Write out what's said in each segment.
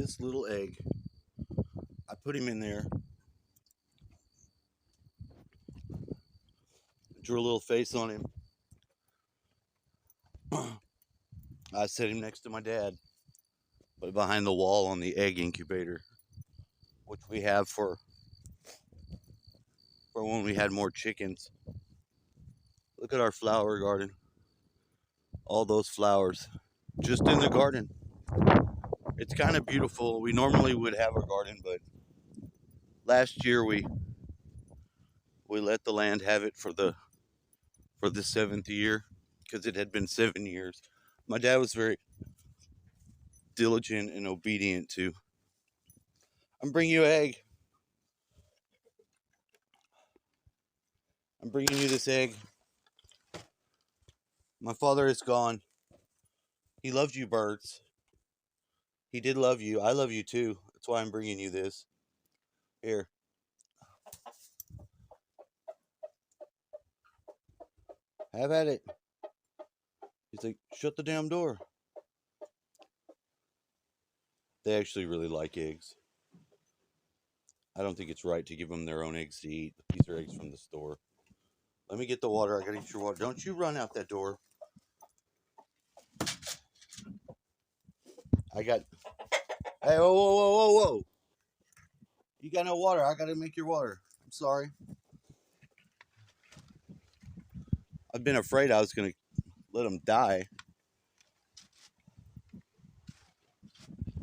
this little egg. I put him in there, drew a little face on him. I set him next to my dad, but behind the wall on the egg incubator, which we have for when we had more chickens. Look at our flower garden. All those flowers just in the garden. It's kind of beautiful. We normally would have a garden, but last year we let the land have it for the seventh year because it had been 7 years. My dad was very diligent and obedient to. I'm bringing you an egg. I'm bringing you this egg. My father is gone. He loved you, birds. He did love you. I love you too. That's why I'm bringing you this. Here. Have at it. He's like, shut the damn door. They actually really like eggs. I don't think it's right to give them their own eggs to eat. These are eggs from the store. Let me get the water. I gotta eat your water. Don't you run out that door. I got. Hey, whoa, whoa, whoa, whoa, whoa. You got no water. I gotta make your water. I'm sorry. I've been afraid I was gonna let them die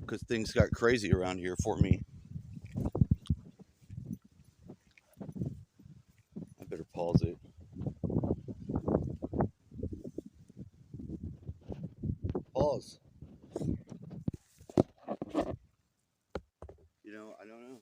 because things got crazy around here for me. I better pause it. Pause. I don't know.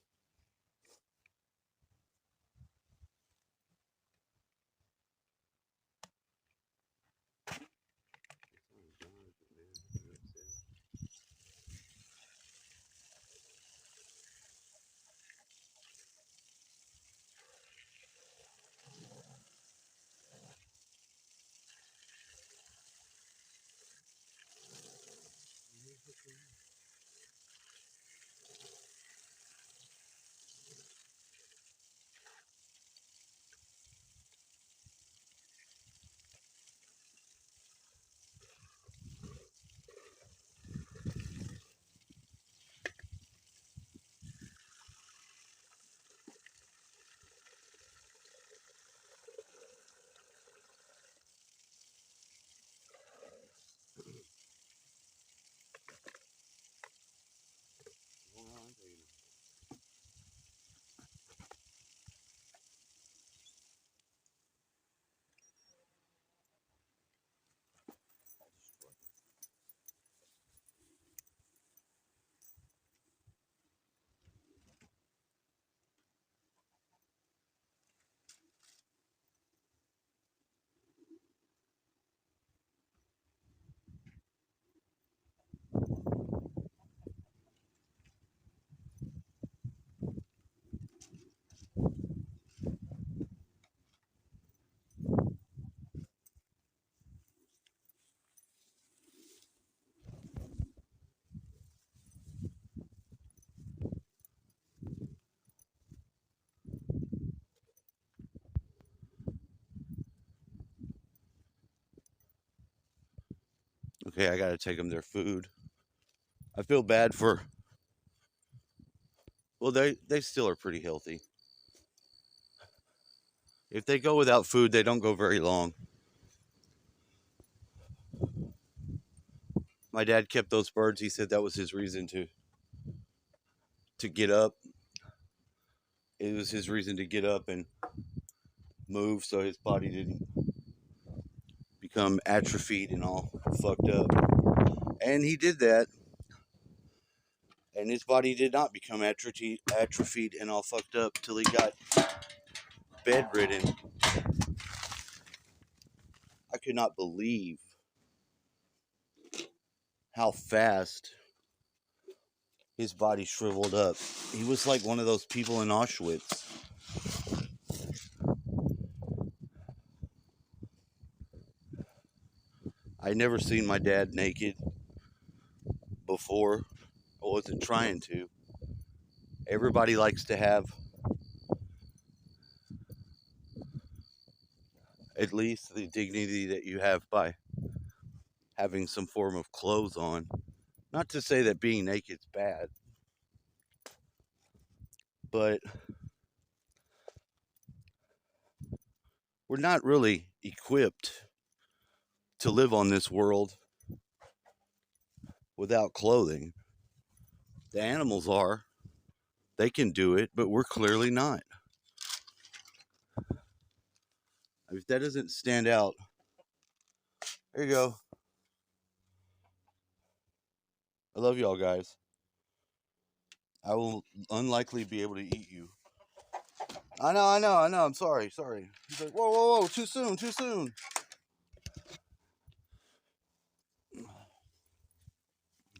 Okay, I gotta take them their food. I feel bad for. Well, they still are pretty healthy. If they go without food, they don't go very long. My dad kept those birds. He said that was his reason to get up. It was his reason to get up and move so his body didn't become atrophied and all fucked up. And he did that. And his body did not become atrophied and all fucked up till he got bedridden. I could not believe how fast his body shriveled up. He was like one of those people in Auschwitz. I never seen my dad naked before. wasn't trying to. Everybody likes to have at least the dignity that you have by having some form of clothes on. Not to say that being naked's bad, but we're not really equipped to live on this world without clothing. The animals are. They can do it, but we're clearly not. If that doesn't stand out, there you go. I love y'all guys. I will unlikely be able to eat you. I know. I'm sorry. He's like, whoa, too soon.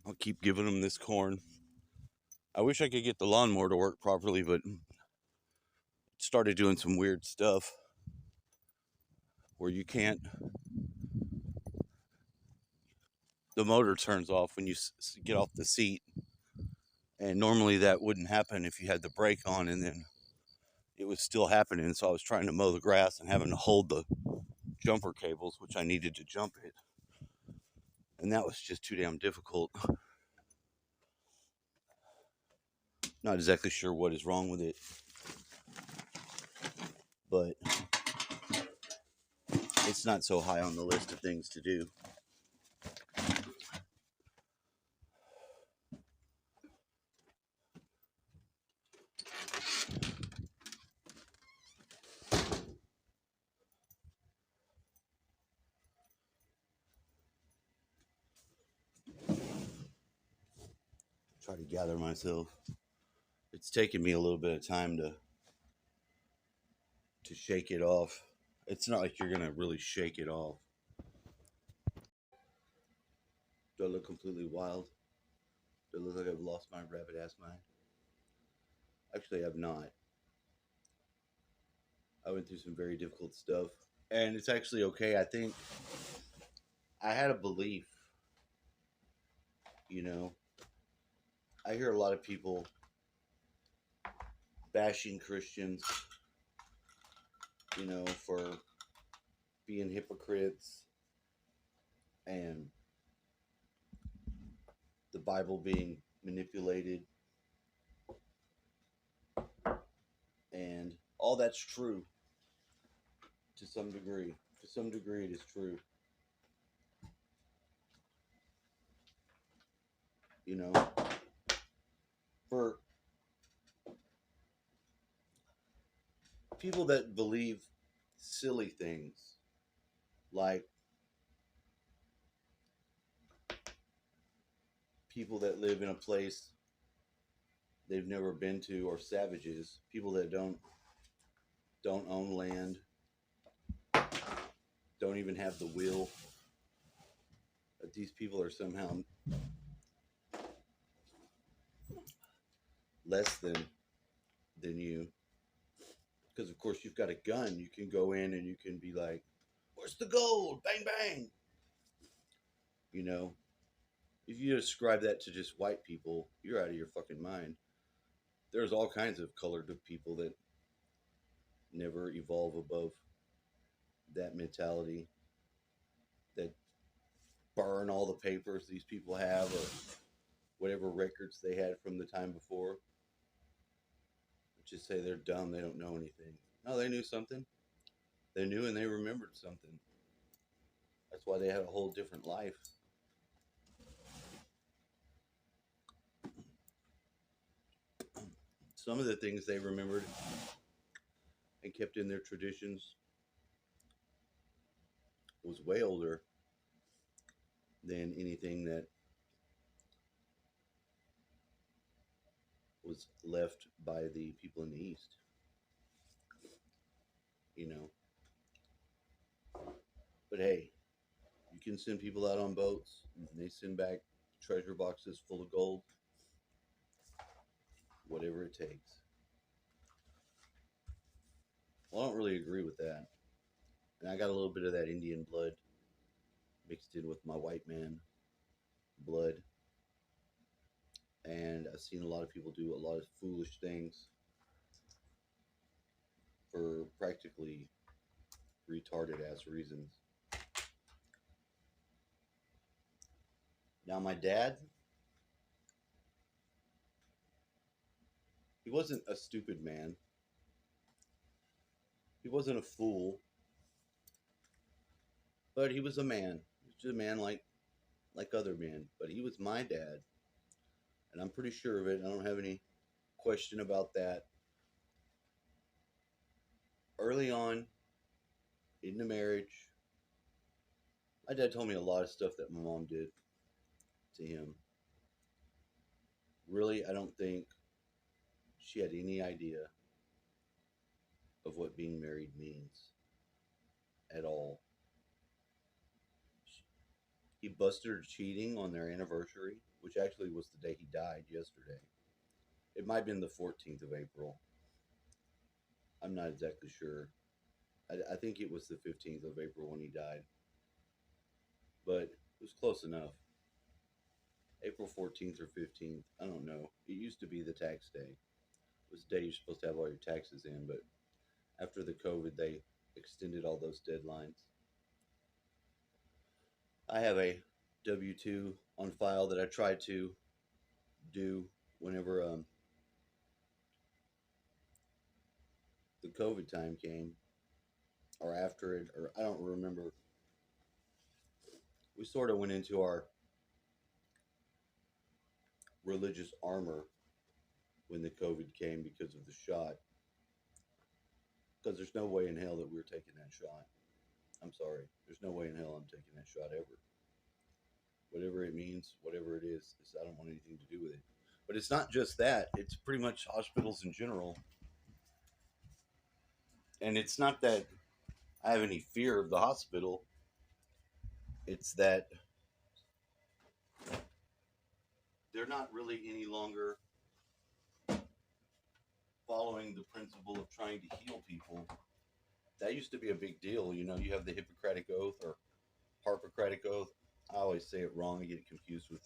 I'll keep giving him this corn. I wish I could get the lawnmower to work properly, but it started doing some weird stuff where you can't. The motor turns off when you get off the seat, and normally that wouldn't happen if you had the brake on, and then it was still happening. So I was trying to mow the grass and having to hold the jumper cables, which I needed to jump it, and that was just too damn difficult. Not exactly sure what is wrong with it, but it's not so high on the list of things to do. Try to gather myself. It's taken me a little bit of time to shake it off. It's not like you're gonna really shake it off. Do I look completely wild? Do I look like I've lost my rabbit ass mind? Actually, I've not. I went through some very difficult stuff, and it's actually okay. I think I had a belief. You know, I hear a lot of people bashing Christians, for being hypocrites and the Bible being manipulated. And all that's true to some degree. To some degree, it is true. You know, for people that believe silly things like people that live in a place they've never been to, or savages, people that don't own land, don't even have the will, that these people are somehow less than you, because of course you've got a gun. You can go in and you can be like, where's the gold, bang bang. you know if you describe that to just white people, you're out of your fucking mind. There's all kinds of colored people that never evolve above that mentality, that burn all the papers these people have, or whatever records they had from the time before. Just say they're dumb, they don't know anything. No, they knew something. They knew and they remembered something. That's why they had a whole different life. Some of the things they remembered and kept in their traditions was way older than anything that was left by the people in the East. You know. But hey, you can send people out on boats and they send back treasure boxes full of gold. Whatever it takes. Well, I don't really agree with that. And I got a little bit of that Indian blood mixed in with my white man blood. and I've seen a lot of people do a lot of foolish things for practically retarded ass reasons. Now, my dad, he wasn't a stupid man. He wasn't a fool, but he was a man. He was just a man like other men. But he was my dad, and I'm pretty sure of it. I don't have any question about that. Early on in the marriage, my dad told me a lot of stuff that my mom did to him. Really, I don't think she had any idea of what being married means at all. He busted her cheating on their anniversary, which actually was the day he died yesterday. It might have been the 14th of April. I'm not exactly sure. I think it was the 15th of April when he died, but it was close enough. April 14th or 15th, I don't know. It used to be the tax day. It was the day you're supposed to have all your taxes in, but after the COVID, they extended all those deadlines. I have a W 2 on file that I tried to do whenever the COVID time came, or after it, or I don't remember. We sort of went into our religious armor when the COVID came because of the shot. Because there's no way in hell that we were taking that shot. I'm sorry. There's no way in hell I'm taking that shot ever. Whatever it means, whatever it is, I don't want anything to do with it. But it's not just that, it's pretty much hospitals in general. And it's not that I have any fear of the hospital, it's that they're not really any longer following the principle of trying to heal people. That used to be a big deal. You know, you have the Hippocratic Oath or Harpocratic Oath. I always say it wrong. I get it confused with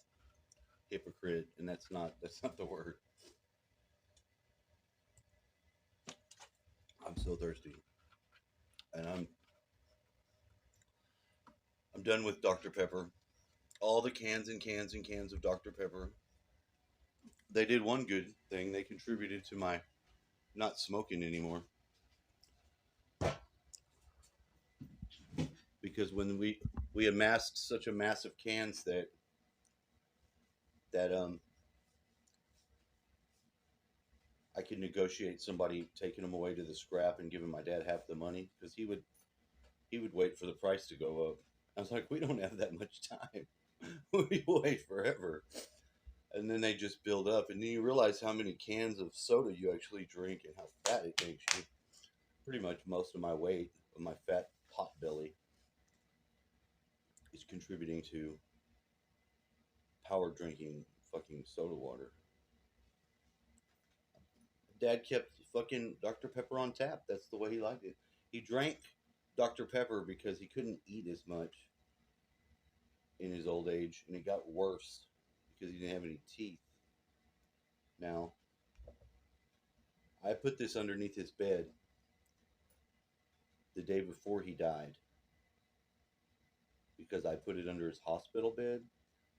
hypocrite, and that's not the word. I'm so thirsty, and I'm done with Dr. Pepper. All the cans and cans and cans of Dr. Pepper. They did one good thing. They contributed to my not smoking anymore. Because when we amassed such a massive cans that I could negotiate somebody taking them away to the scrap and giving my dad half the money because he would wait for the price to go up. I was like, we don't have that much time. We wait forever. And then they just build up, and then you realize how many cans of soda you actually drink and how fat it makes you. Pretty much most of my weight of my fat pot belly is contributing to power drinking fucking soda water. Dad kept fucking Dr. Pepper on tap. That's the way he liked it. He drank Dr. Pepper because he couldn't eat as much in his old age, and it got worse because he didn't have any teeth. Now, I put this underneath his bed the day before he died because I put it under his hospital bed.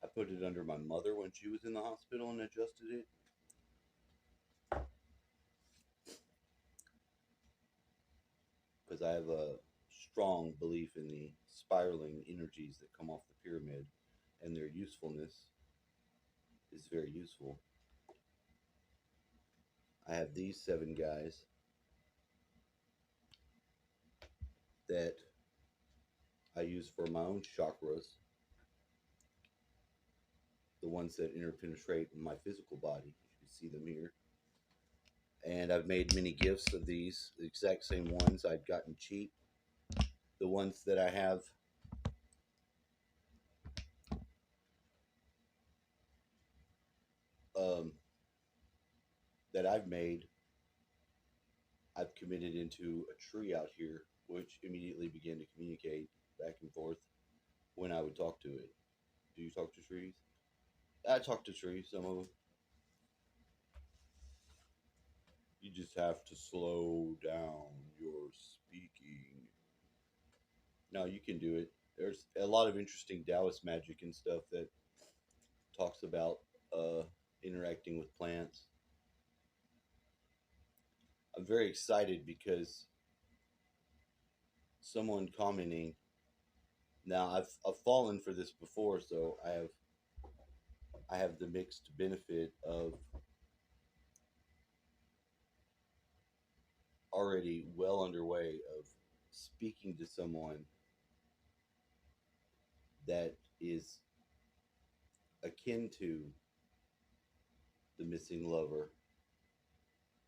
I put it under my mother when she was in the hospital and adjusted it. Because I have a strong belief in the spiraling energies that come off the pyramid, and their usefulness is very useful. I have these 7 guys that I use for my own chakras, the ones that interpenetrate in my physical body. You can see them here. And I've made many gifts of these, the exact same ones I'd gotten cheap. The ones that I have um, that I've made, I've committed into a tree out here, which immediately began to communicate back and forth when I would talk to it. Do you talk to trees? I talk to trees, some of them. You just have to slow down your speaking. No, you can do it. There's a lot of interesting Taoist magic and stuff that talks about uh, interacting with plants. I'm very excited because someone commenting. Now I've fallen for this before, so I have the mixed benefit of already well underway of speaking to someone that is akin to the missing lover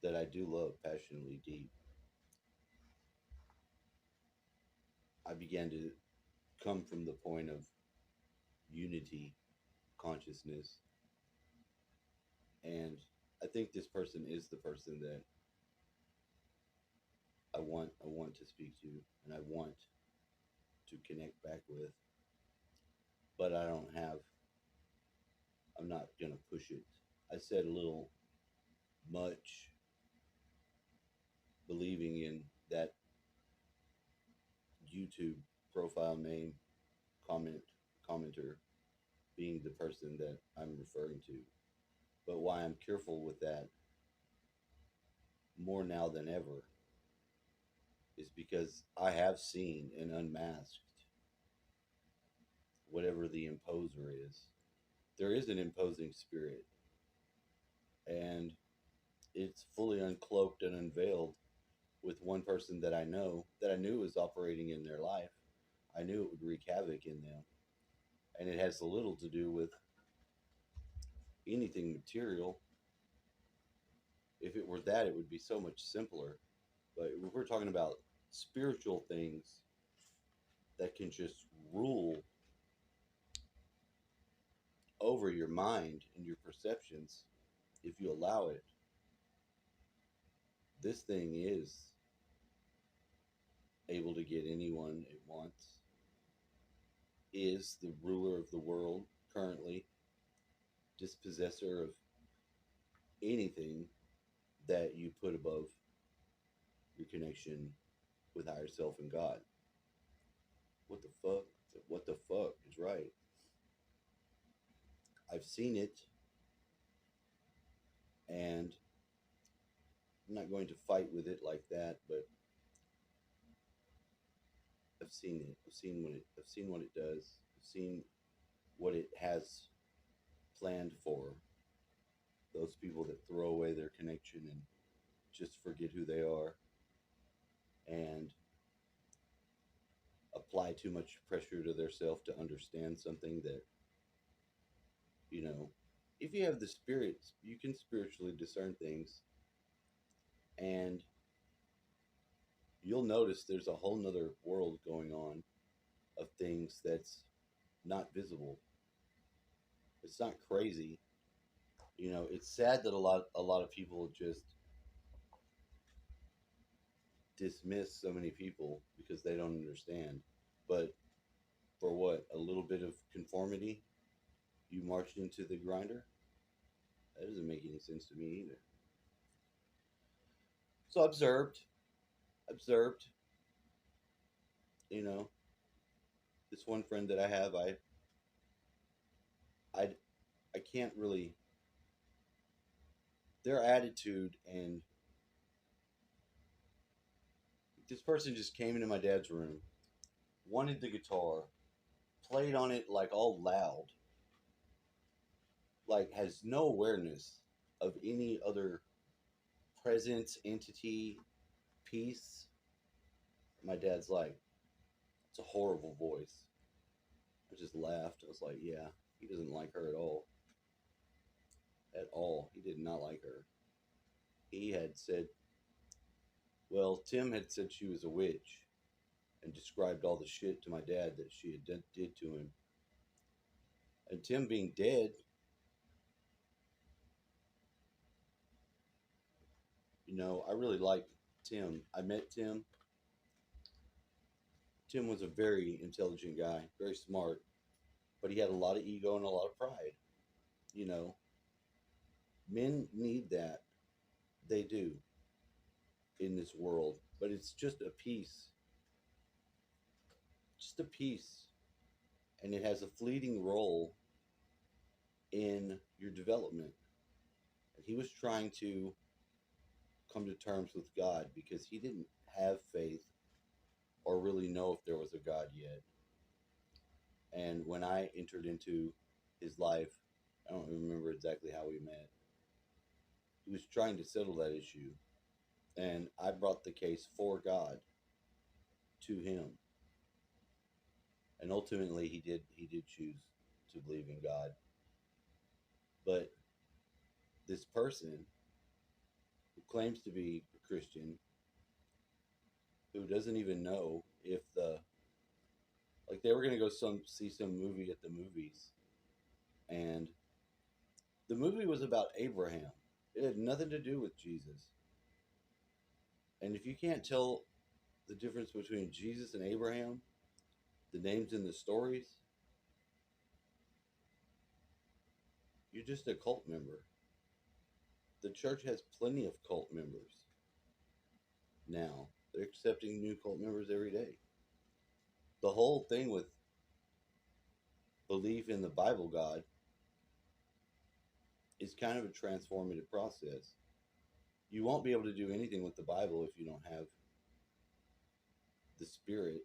that I do love passionately deep. I began to come from the point of unity consciousness, and I think this person is the person that I want to speak to, and I want to connect back with, but I don't have. I'm not gonna push it. I said a little much, believing in that YouTube profile name comment commenter being the person that I'm referring to. But why I'm careful with that more now than ever is because I have seen and unmasked whatever the imposer is. There is an imposing spirit, and it's fully uncloaked and unveiled with one person that I know that I knew was operating in their life. I knew it would wreak havoc in them, and it has little to do with anything material. If it were that, it would be so much simpler. But if we're talking about spiritual things that can just rule over your mind and your perceptions, if you allow it, this thing is able to get anyone it wants, is the ruler of the world currently, dispossessor of anything that you put above your connection with higher self and God. What the fuck? What the fuck is right? I've seen it, and I'm not going to fight with it like that, but I've seen it. I've seen what it does. I've seen what it has planned for those people that throw away their connection and just forget who they are and apply too much pressure to their self to understand something that, you know, if you have the spirit, you can spiritually discern things, and you'll notice there's a whole nother world going on of things that's not visible. It's not crazy. It's sad that a lot of people just dismiss so many people because they don't understand. But for what? A little bit of conformity, you marched into the grinder? That doesn't make any sense to me either. So observed, you know, this one friend that I have, I I can't really their attitude, and this person just came into my dad's room, wanted the guitar, played on it like all loud, like has no awareness of any other presence, entity, piece. My dad's like, it's a horrible voice. I just laughed. I was like, yeah, he doesn't like her at all. At all. He did not like her. He had said, well, Tim had said she was a witch and described all the shit to my dad that she had did to him. And Tim being dead, I really liked Tim. I met Tim. Tim was a very intelligent guy, very smart, but he had a lot of ego and a lot of pride. You know, Men need that. They do. in this world, but it's just a piece, and it has a fleeting role in your development. And he was trying to come to terms with God because he didn't have faith or really know if there was a God yet. And when I entered into his life, I don't remember exactly how we met. He was trying to settle that issue, and I brought the case for God to him. And ultimately, he did choose to believe in God. But this person who claims to be a Christian, who doesn't even know if they were going to go see some movie at the movies, and the movie was about Abraham. It had nothing to do with Jesus. And if you can't tell the difference between Jesus and Abraham, the names in the stories, you're just a cult member. The church has plenty of cult members now. They're accepting new cult members every day. The whole thing with belief in the Bible God is kind of a transformative process. You won't be able to do anything with the Bible if you don't have the Spirit,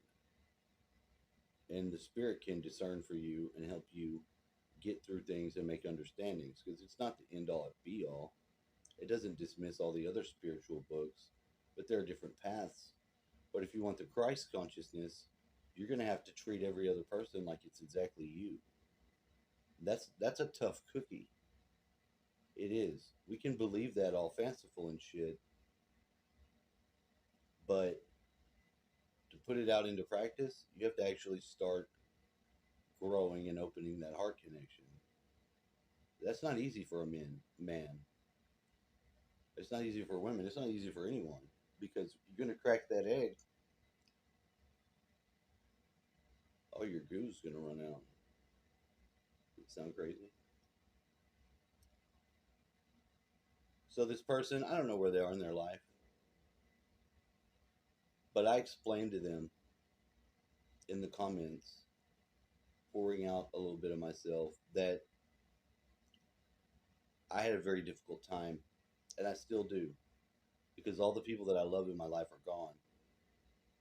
and the Spirit can discern for you and help you get through things and make understandings, because it's not the end all and be all. It doesn't dismiss all the other spiritual books, but there are different paths. But if you want the Christ consciousness, you're going to have to treat every other person like it's exactly you. That's a tough cookie. It is. We can believe that all fanciful and shit, but to put it out into practice, you have to actually start growing and opening that heart connection. That's not easy for a man. It's not easy for women. It's not easy for anyone, because you're going to crack that egg, all your goo's going to run out. Does it sound crazy? So this person, I don't know where they are in their life, but I explained to them in the comments, pouring out a little bit of myself, that I had a very difficult time, and I still do, because all the people that I love in my life are gone.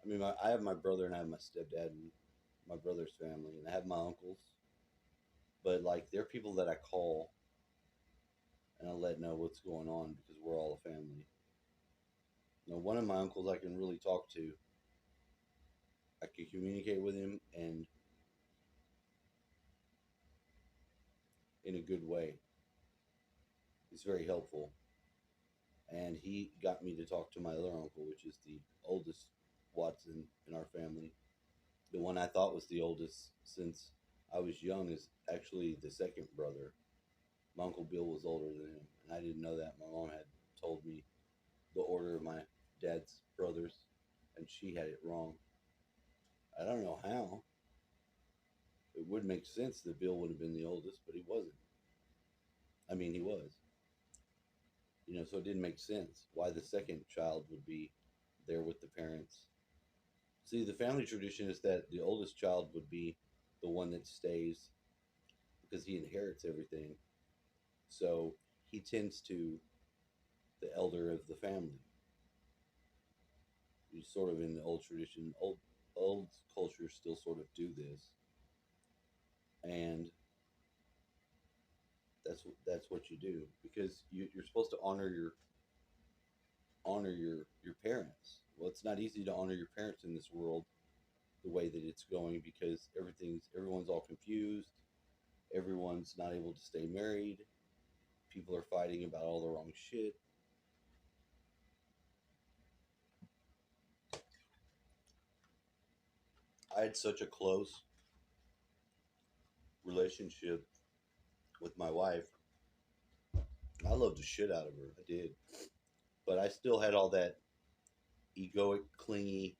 I mean, I have my brother and I have my stepdad and my brother's family, and I have my uncles, but like they're people that I call and I let know what's going on because we're all a family. You know, one of my uncles I can really talk to. I can communicate with him and in a good way. He's very helpful. And he got me to talk to my other uncle, which is the oldest Watson in our family. The one I thought was the oldest since I was young is actually the second brother. My Uncle Bill was older than him, and I didn't know that. My mom had told me the order of my dad's brothers, and she had it wrong. I don't know how. It would make sense that Bill would have been the oldest, but he wasn't. I mean, he was. You know, so it didn't make sense why the second child would be there with the parents. See, the family tradition is that the oldest child would be the one that stays because he inherits everything. So he tends to the elder of the family. You sort of in the old tradition, old cultures still sort of do this, and that's what you do because you're supposed to honor your parents. Well, it's not easy to honor your parents in this world the way that it's going because everyone's all confused. Everyone's not able to stay married. People are fighting about all the wrong shit. I had such a close relationship with my wife. I loved the shit out of her. I did. But I still had all that egoic, clingy,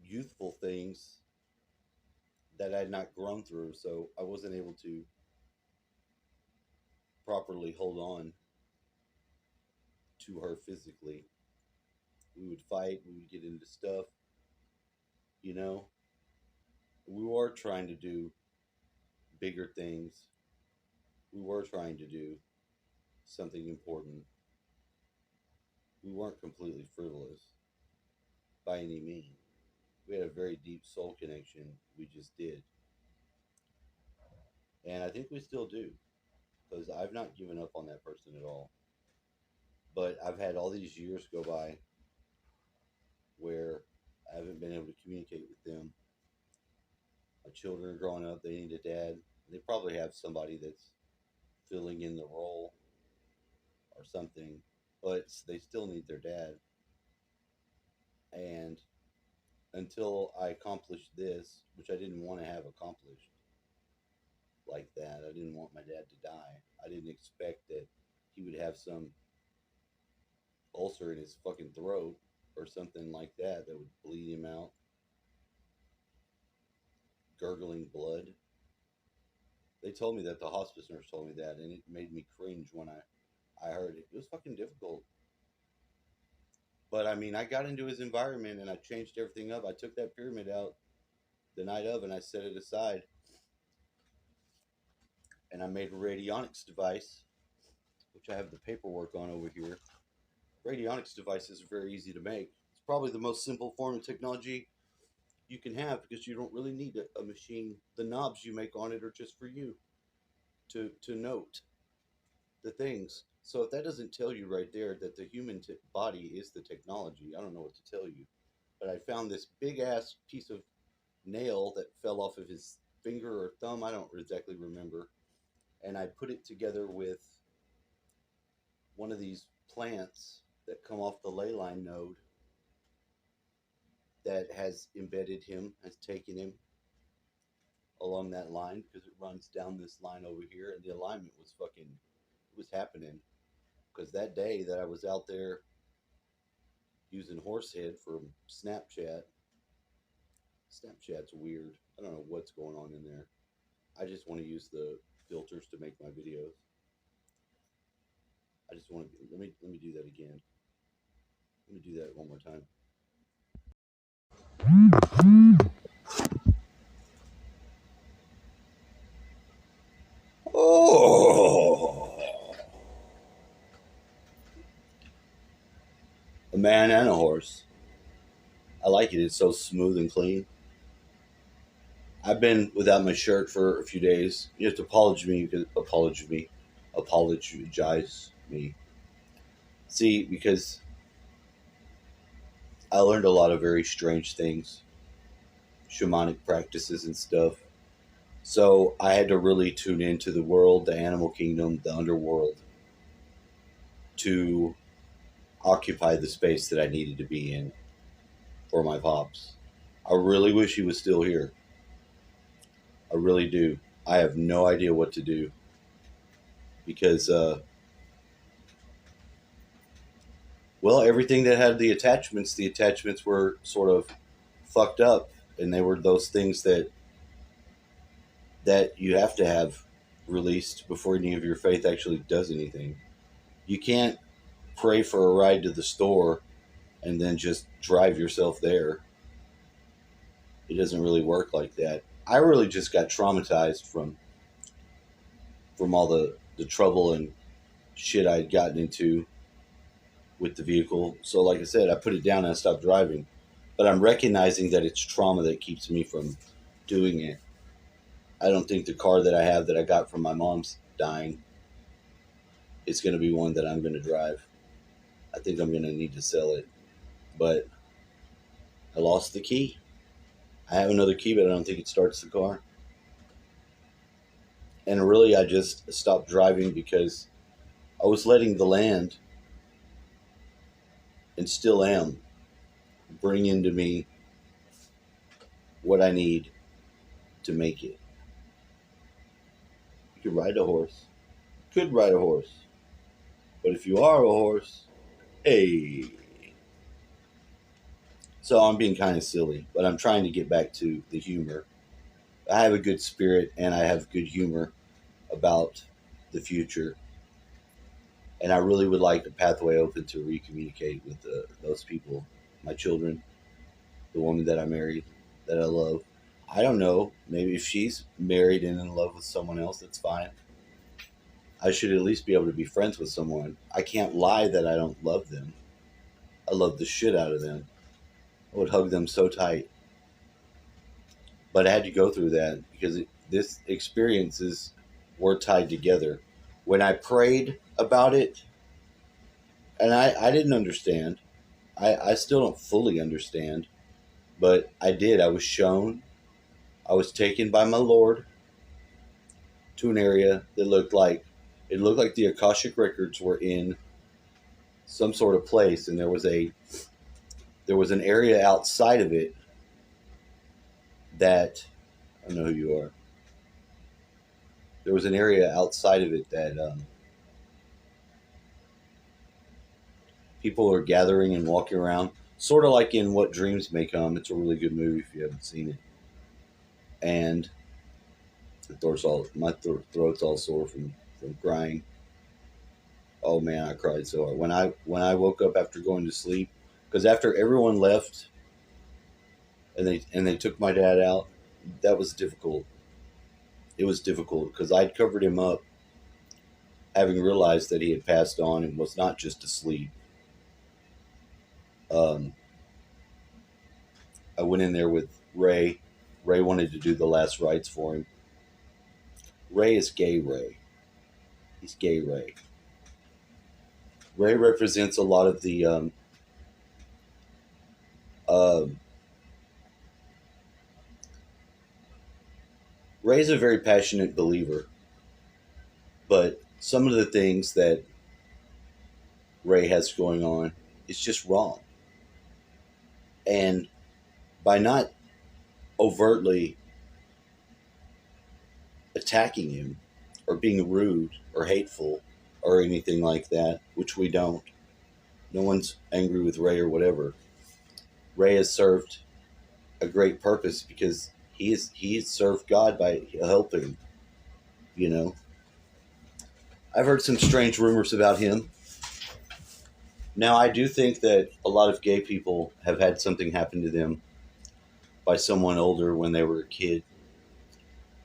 youthful things that I had not grown through. So I wasn't able to properly hold on to her physically. We would fight, we would get into stuff, you know. We were trying to do bigger things. We were trying to do something important. We weren't completely frivolous by any means. We had a very deep soul connection. We just did. And I think we still do because I've not given up on that person at all. But I've had all these years go by where I haven't been able to communicate with them. My children are growing up, they need a dad. They probably have somebody that's filling in the role or something, but they still need their dad. And until I accomplished this, which I didn't want to have accomplished like that, I didn't want my dad to die. I didn't expect that he would have some ulcer in his fucking throat or something like that that would bleed him out, gurgling blood. They told me that, the hospice nurse told me that, and it made me cringe when I heard it. It was fucking difficult. But I mean, I got into his environment and I changed everything up. I took that pyramid out the night of and I set it aside. And I made a radionics device, which I have the paperwork on over here. Radionics devices are very easy to make. It's probably the most simple form of technology you can have because you don't really need a machine. The knobs you make on it are just for you to note the things. So if that doesn't tell you right there that the human body is the technology, I don't know what to tell you. But I found this big ass piece of nail that fell off of his finger or thumb. I don't exactly remember. And I put it together with one of these plants that come off the ley line node that has embedded him, has taken him along that line because it runs down this line over here, and the alignment was fucking, it was happening. Because that day that I was out there using Horsehead for Snapchat's weird. I don't know what's going on in there. I just want to use the filters to make my videos. I just want to let me do that again. Let me do that one more time. Oh, a man and a horse. I like it. It's so smooth and clean. I've been without my shirt for a few days. You have to apologize me. See, because I learned a lot of very strange things, shamanic practices and stuff. So I had to really tune into the world, the animal kingdom, the underworld, to occupy the space that I needed to be in for my pops. I really wish he was still here. I really do. I have no idea what to do because, well, everything that had the attachments were sort of fucked up, and they were those things that you have to have released before any of your faith actually does anything. You can't pray for a ride to the store and then just drive yourself there. It doesn't really work like that. I really just got traumatized from all the trouble and shit I'd gotten into with the vehicle. So like I said, I put it down and I stopped driving. But I'm recognizing that it's trauma that keeps me from doing it. I don't think the car that I have that I got from my mom's dying is going to be one that I'm going to drive. I think I'm going to need to sell it. But I lost the key. I have another key, but I don't think it starts the car. And really, I just stopped driving because I was letting the land, and still am, bring into me what I need to make it. You could ride a horse. You could ride a horse. But if you are a horse, hey. So I'm being kind of silly, but I'm trying to get back to the humor. I have a good spirit and I have good humor about the future. And I really would like a pathway open to recommunicate with those people, my children, the woman that I married, that I love. I don't know. Maybe if she's married and in love with someone else, that's fine. I should at least be able to be friends with someone. I can't lie that I don't love them. I love the shit out of them. I would hug them so tight. But I had to go through that because this experiences were tied together. When I prayed about it, and I didn't understand, I still don't fully understand, but I did. I was shown, I was taken by my Lord to an area that looked like the Akashic records were in some sort of place, and there was an area outside of it that I don't know who you are. There was an area outside of it that people are gathering and walking around, sort of like in What Dreams May Come. It's a really good movie if you haven't seen it. And my throat's all sore from crying. Oh man, I cried so hard when I woke up after going to sleep, because after everyone left and they took my dad out, that was difficult. It was difficult because I'd covered him up, having realized that he had passed on and was not just asleep. Um, I went in there with Ray. Ray wanted to do the last rites for him. Ray is gay Ray. He's gay Ray. Ray represents a lot of the uh, Ray's a very passionate believer, but some of the things that Ray has going on is just wrong. And by not overtly attacking him or being rude or hateful or anything like that, which we don't, no one's angry with Ray or whatever. Ray has served a great purpose because he's served God by helping. You know, I've heard some strange rumors about him. Now, I do think that a lot of gay people have had something happen to them by someone older when they were a kid.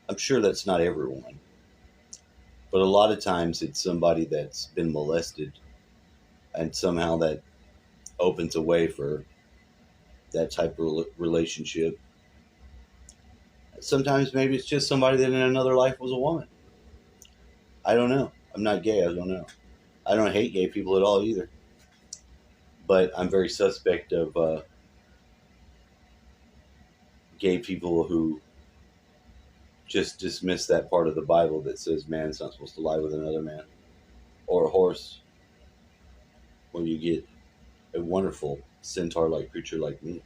I'm sure that's not everyone, but a lot of times it's somebody that's been molested, and somehow that opens a way for that type of relationship. Sometimes maybe it's just somebody that in another life was a woman. I don't know. I'm not gay. I don't know. I don't hate gay people at all either. But I'm very suspect of gay people who just dismiss that part of the Bible that says man's not supposed to lie with another man, or a horse, when you get a wonderful centaur-like creature like me.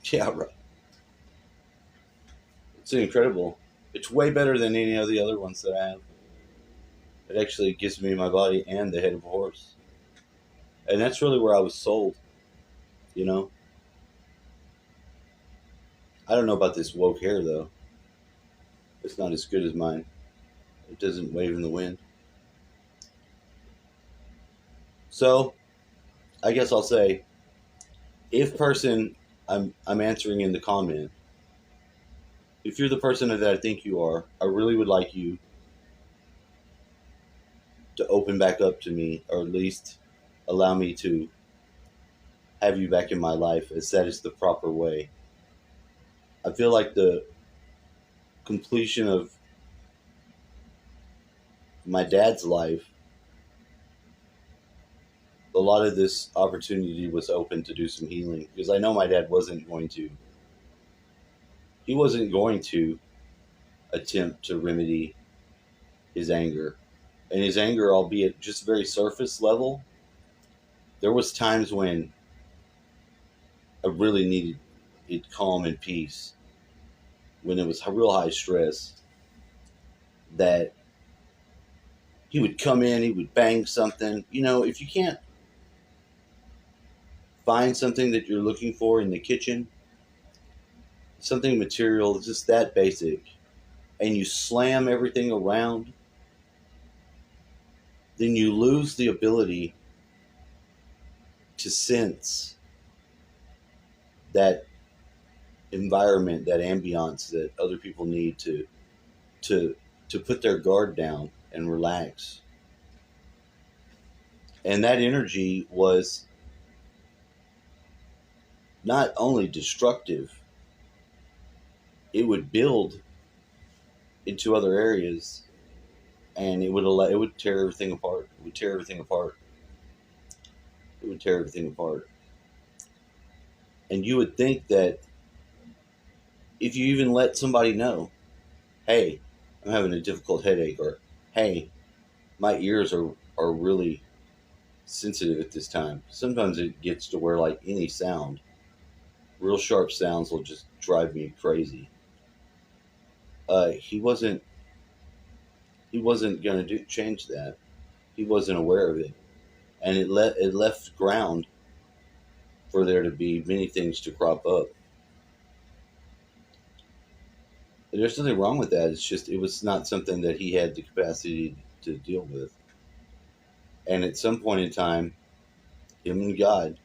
Yeah, right. It's incredible. It's way better than any of the other ones that I have. It actually gives me my body and the head of a horse. And that's really where I was sold, you know? I don't know about this woke hair, though. It's not as good as mine. It doesn't wave in the wind. So, I guess I'll say, if person I'm answering in the comment, if you're the person that I think you are, I really would like you to open back up to me, or at least allow me to have you back in my life, as that is the proper way. I feel like the completion of my dad's life, a lot of this opportunity was open to do some healing, because I know my dad he wasn't going to attempt to remedy his anger. And his anger, albeit just very surface level, there was times when I really needed it calm and peace, when it was real high stress, that he would come in, he would bang something. You know, if you can't find something that you're looking for in the kitchen, something material, just that basic, and you slam everything around, then you lose the ability to sense that environment, that ambiance that other people need to to put their guard down and relax. And that energy was not only destructive, it would build into other areas, and it would tear everything apart. It would tear everything apart. It would tear everything apart. And you would think that if you even let somebody know, hey, I'm having a difficult headache, or hey, my ears are really sensitive at this time. Sometimes it gets to where like any sound, real sharp sounds will just drive me crazy. He wasn't gonna do change that. He wasn't aware of it, and it left ground for there to be many things to crop up. And there's nothing wrong with that. It's just it was not something that he had the capacity to deal with. And at some point in time, him and God,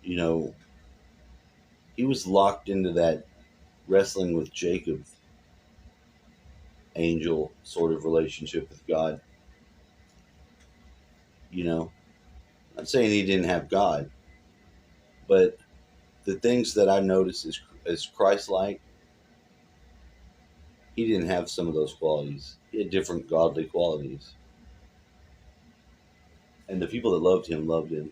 you know, he was locked into that wrestling with Jacob angel sort of relationship with God. You know, I'm saying he didn't have God, but the things that I noticed as Christ-like, he didn't have some of those qualities. He had different godly qualities, and the people that loved him,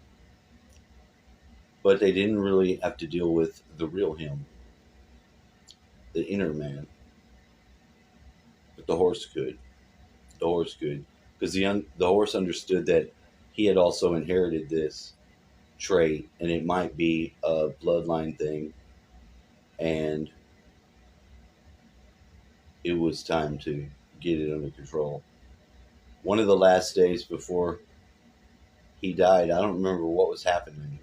but they didn't really have to deal with the real him, the inner man. But the horse could. The horse could, because the horse understood that he had also inherited this trait, and it might be a bloodline thing, and it was time to get it under control. One of the last days before he died, I don't remember what was happening,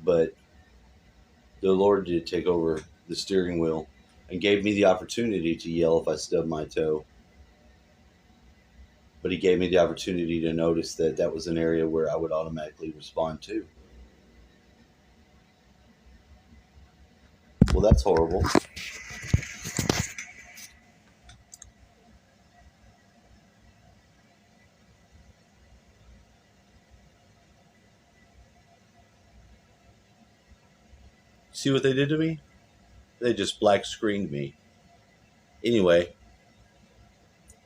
but the Lord did take over the steering wheel and gave me the opportunity to yell if I stubbed my toe. But he gave me the opportunity to notice that that was an area where I would automatically respond to. Well, that's horrible. See what they did to me? They just black screened me. Anyway,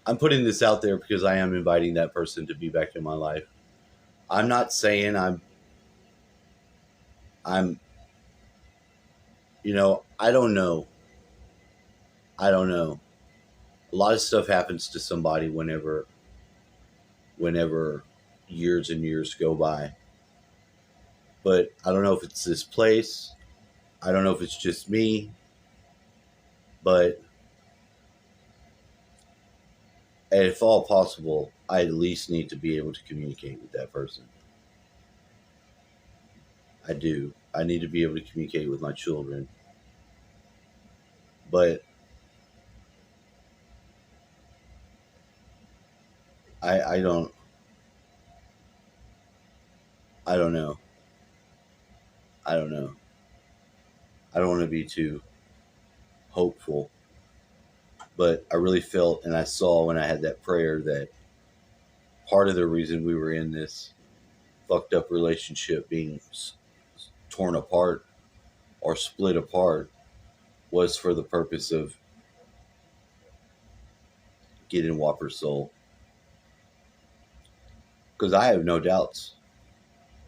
I'm putting this out there because I am inviting that person to be back in my life. I'm not saying I'm I don't know. I don't know. A lot of stuff happens to somebody whenever years and years go by. But I don't know if it's this place. I don't know if it's just me, but if all possible, I at least need to be able to communicate with that person. I do. I need to be able to communicate with my children. But I don't I don't know. I don't know. I don't want to be too hopeful, but I really felt and I saw when I had that prayer that part of the reason we were in this fucked up relationship being torn apart or split apart was for the purpose of getting Whopper's soul. Because I have no doubts.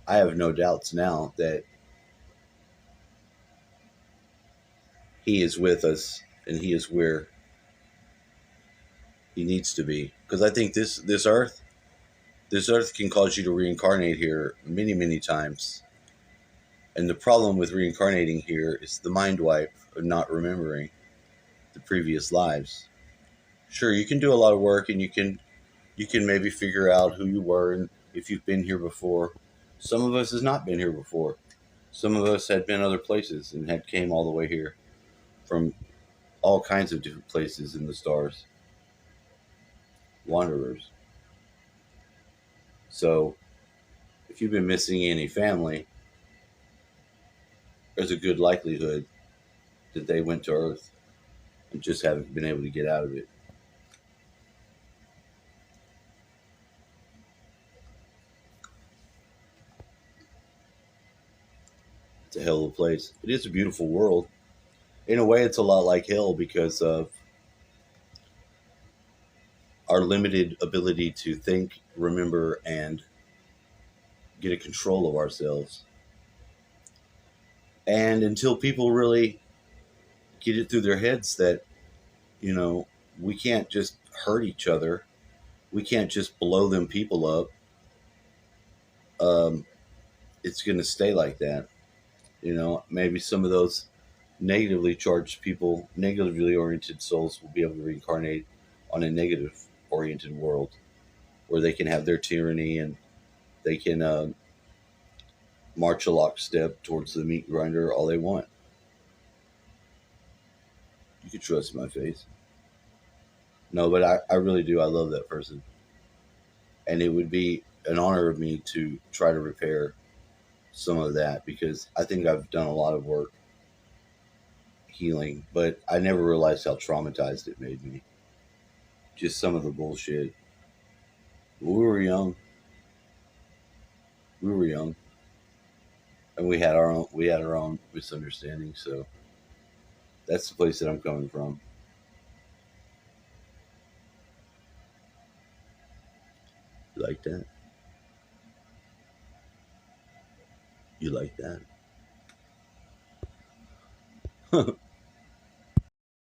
I have no doubts now that he is with us and he is where he needs to be. Because I think this earth can cause you to reincarnate here many times. And the problem with reincarnating here is the mind wipe of not remembering the previous lives. Sure, you can do a lot of work and you can maybe figure out who you were and if you've been here before. Some of us has not been here before. Some of us had been other places and had came all the way here from all kinds of different places in the stars. Wanderers. So if you've been missing any family, there's a good likelihood that they went to Earth and just haven't been able to get out of it. It's a hell of a place. It is a beautiful world. In a way, it's a lot like hell because of our limited ability to think, remember, and get a control of ourselves. And until people really get it through their heads that, you know, we can't just hurt each other, we can't just blow them people up, um, it's going to stay like that. You know, maybe some of those negatively charged people, negatively oriented souls will be able to reincarnate on a negative oriented world where they can have their tyranny and they can march a lockstep towards the meat grinder all they want. You can trust my face. No, but I really do. I love that person. And it would be an honor of me to try to repair some of that because I think I've done a lot of work healing, but I never realized how traumatized it made me. Just some of the bullshit. We were young. We were young, and we had our own misunderstandings. So that's the place that I'm coming from. You like that? You like that?